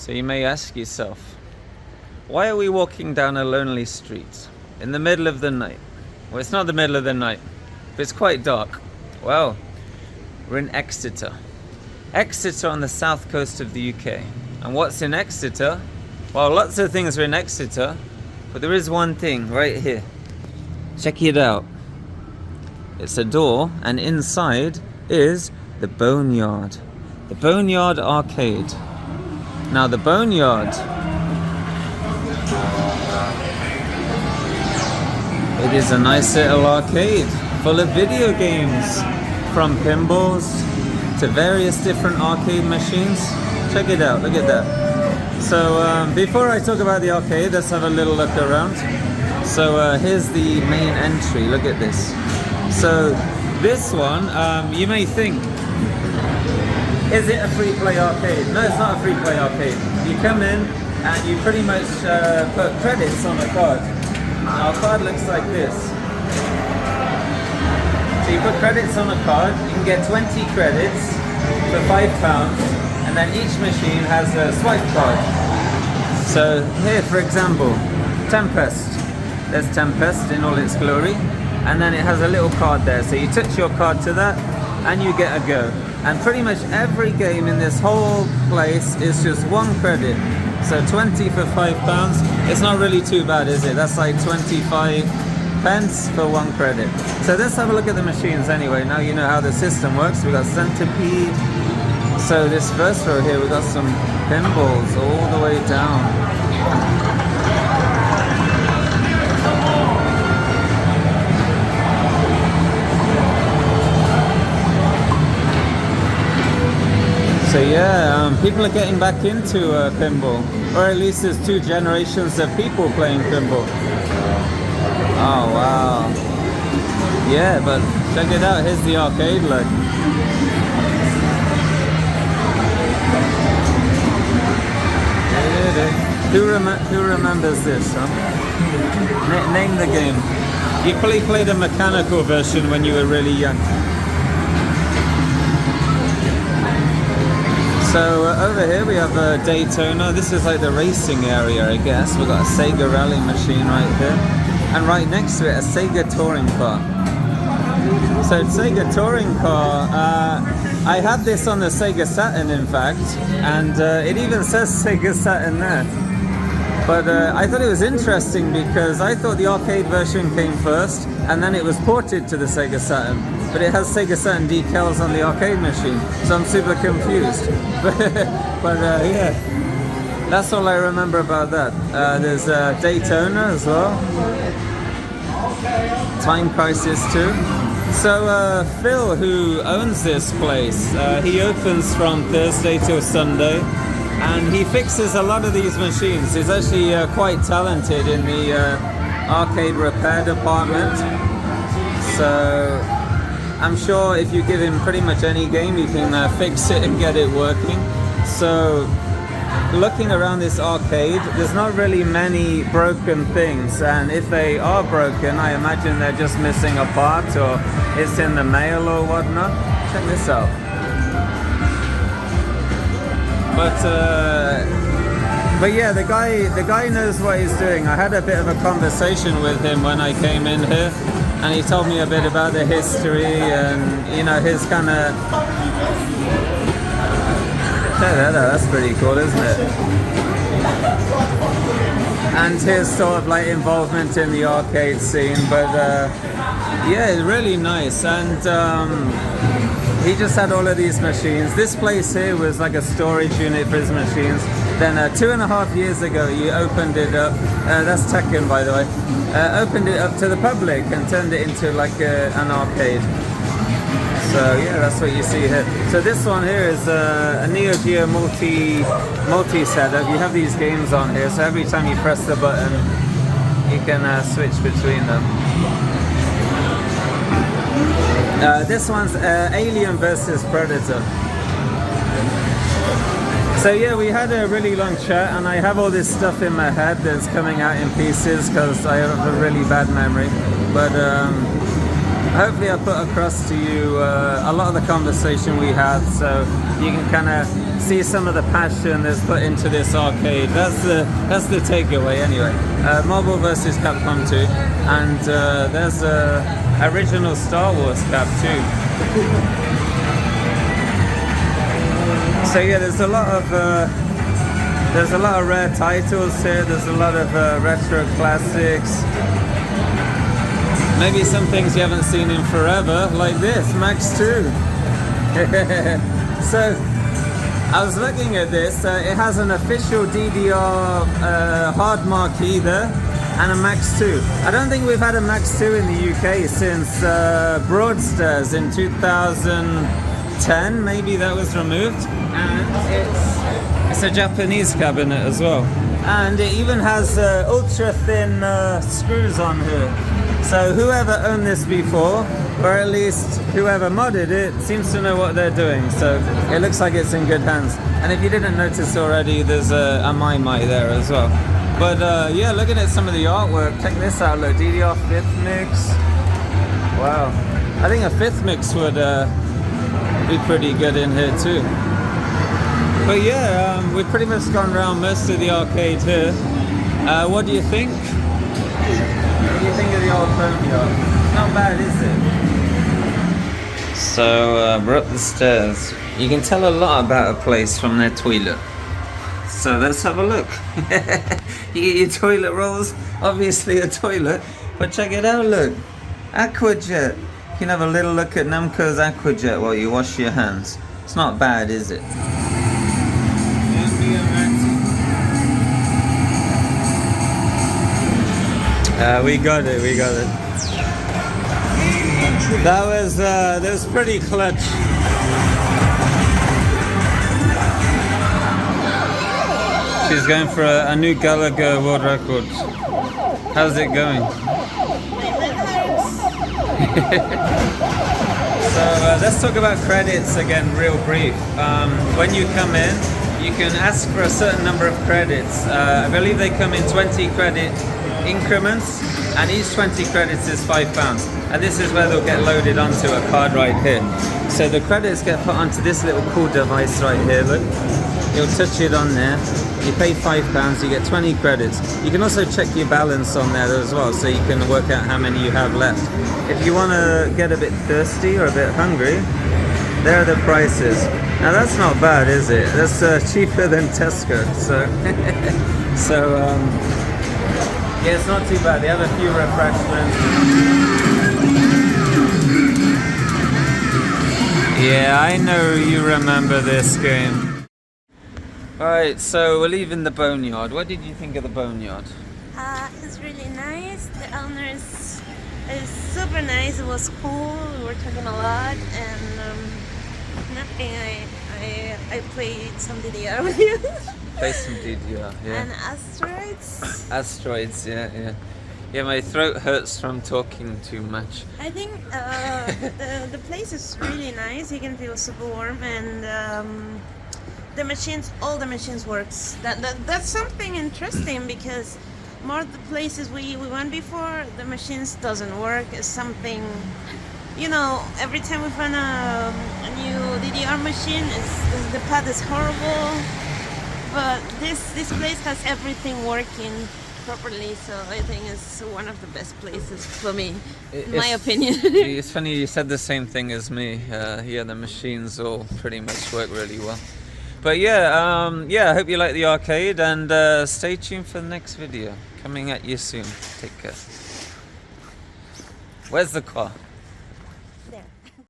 So you may ask yourself, why are we walking down a lonely street in the middle of the night? Well, it's not the middle of the night, but it's quite dark. Well, we're in Exeter. Exeter on the south coast of the UK. And what's in Exeter? Well, lots of things are in Exeter, but there is one thing right here. Check it out. It's a door, and inside is the Boneyard. The Boneyard Arcade. Now the Boneyard, it is a nice little arcade full of video games, from pinballs to various different arcade machines. Check it out, look at that. So before I talk about the arcade, let's have a little look around. So here's the main entry, look at this. So this one, you may think, is it a free play arcade? No, it's not a free play arcade. You come in and you pretty much put credits on a card. Now a card looks like this. So you put credits on a card, you can get 20 credits for £5, and then each machine has a swipe card. So here, for example, Tempest. There's Tempest in all its glory, and then it has a little card there. So you touch your card to that, and you get a go. And pretty much every game in this whole place is just 1 credit. So 20 for £5. It's not really too bad, is it? That's like 25 pence for 1 credit. So let's have a look at the machines anyway. Now you know how the system works. We got Centipede. So this first row here, we got some pinballs all the way down. So yeah, people are getting back into pinball, or at least there's 2 generations of people playing pinball. Oh wow. Yeah, but check it out, here's the arcade look. Who remembers this, huh? Name the game. You probably played a mechanical version when you were really young. So over here we have a Daytona. This is like the racing area, I guess. We've got a Sega rally machine right here. And right next to it, a Sega touring car. So Sega touring car, I had this on the Sega Saturn in fact. And it even says Sega Saturn there. But I thought it was interesting because I thought the arcade version came first and then it was ported to the Sega Saturn. But it has Sega Saturn decals on the arcade machine, so I'm super confused. but yeah, that's all I remember about that. There's Daytona as well. Time Crisis 2. So Phil, who owns this place, he opens from Thursday till Sunday, and he fixes a lot of these machines. He's actually quite talented in the arcade repair department. So I'm sure if you give him pretty much any game, you can fix it and get it working. So looking around this arcade, there's not really many broken things, and if they are broken, I imagine they're just missing a part or it's in the mail or whatnot. Check this out. But yeah, the guy knows what he's doing. I had a bit of a conversation with him when I came in here, and he told me a bit about the history and, you know, his kind of... That's pretty cool, isn't it? And his sort of like involvement in the arcade scene. But yeah, it's really nice. And he just had all of these machines. This place here was like a storage unit for his machines. Then 2.5 years ago, he opened it up. That's Tekken, by the way. Opened it up to the public and turned it into like an arcade. So yeah, that's what you see here. So this one here is a Neo Geo multi setup. You have these games on here, so every time you press the button, you can switch between them. This one's Alien versus Predator. So yeah, we had a really long chat, and I have all this stuff in my head that's coming out in pieces because I have a really bad memory. But hopefully I put across to you a lot of the conversation we had, so you can kind of see some of the passion that's put into this arcade. That's the takeaway anyway. Marvel vs. Capcom 2, and there's a original Star Wars cap too. So yeah, there's a lot of rare titles here. There's a lot of retro classics. Maybe some things you haven't seen in forever, like this, Max 2. So, I was looking at this. It has an official DDR hard marquee there, and a Max 2. I don't think we've had a Max 2 in the UK since Broadstairs in 2010. Maybe that was removed. And it's a Japanese cabinet as well. And it even has ultra thin screws on here. So whoever owned this before, or at least whoever modded it, seems to know what they're doing. So it looks like it's in good hands. And if you didn't notice already, there's a My there as well. But yeah, looking at some of the artwork, check this out. Look, DDR 5th mix. Wow. I think a 5th mix would be pretty good in here too. But yeah, we've pretty much gone around most of the arcade here. What do you think? What do you think of the old Boneyard? Not bad, is it? So we're up the stairs. You can tell a lot about a place from their toilet. So let's have a look. You get your toilet rolls, obviously a toilet, but check it out, look. Aquajet. You can have a little look at Namco's Aquajet while you wash your hands. It's not bad, is it? We got it. That was pretty clutch. She's going for a new Gallagher world record. How's it going? So let's talk about credits again, real brief. When you come in, you can ask for a certain number of credits. I believe they come in 20 credit increments, and each 20 credits is £5. And this is where they'll get loaded onto a card right here. So the credits get put onto this little cool device right here, look. You'll touch it on there. You pay £5, you get 20 credits. You can also check your balance on there as well, so you can work out how many you have left. If you want to get a bit thirsty or a bit hungry, there are the prices. Now that's not bad, is it? That's cheaper than Tesco. So, yeah, it's not too bad. They have a few refreshments. Yeah, I know you remember this game. Alright, so we're leaving the Boneyard. What did you think of the Boneyard? It's really nice. The owner is super nice. It was cool. We were talking a lot, and nothing. I played some DDR with you. Play some DDR, yeah. And asteroids. Asteroids, yeah. Yeah, my throat hurts from talking too much. I think the place is really nice. You can feel super warm, and the machines, all the machines works. That's something interesting, because more the places we went before, the machines doesn't work. It's something, you know, every time we find a new DDR machine, the pad is horrible. But this place has everything working properly, so I think it's one of the best places for me, in my opinion. It's funny you said the same thing as me. Yeah, the machines all pretty much work really well. But yeah, I hope you like the arcade, and stay tuned for the next video coming at you soon. Take care. Where's the car?